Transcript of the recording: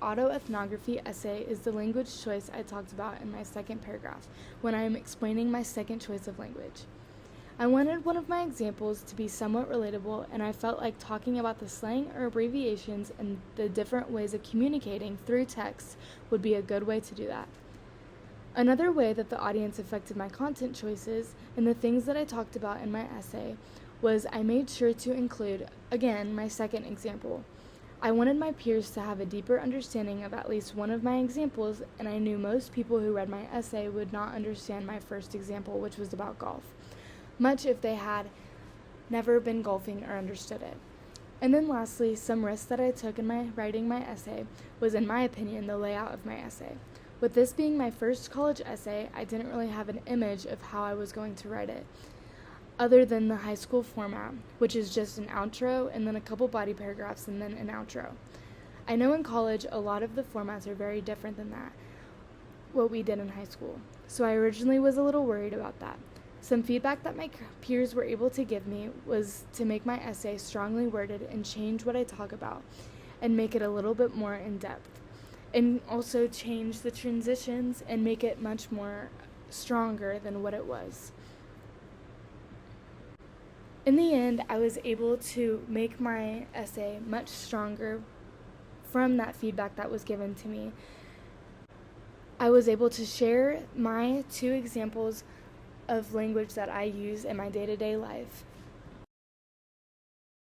Autoethnography essay is the language choice I talked about in my second paragraph when I am explaining my second choice of language. I wanted one of my examples to be somewhat relatable, and I felt like talking about the slang or abbreviations and the different ways of communicating through text would be a good way to do that. Another way that the audience affected my content choices and the things that I talked about in my essay was I made sure to include, again, my second example. I wanted my peers to have a deeper understanding of at least one of my examples, and I knew most people who read my essay would not understand my first example, which was about golf, much if they had never been golfing or understood it. And then lastly, some risks that I took in writing my essay was, in my opinion, the layout of my essay. With this being my first college essay, I didn't really have an image of how I was going to write it, other than the high school format, which is just an outro and then a couple body paragraphs and then an outro. I know in college a lot of the formats are very different than that, what we did in high school, so I originally was a little worried about that. Some feedback that my peers were able to give me was to make my essay strongly worded and change what I talk about and make it a little bit more in-depth, and also change the transitions and make it much more stronger than what it was. In the end, I was able to make my essay much stronger from that feedback that was given to me. I was able to share my two examples of language that I use in my day-to-day life,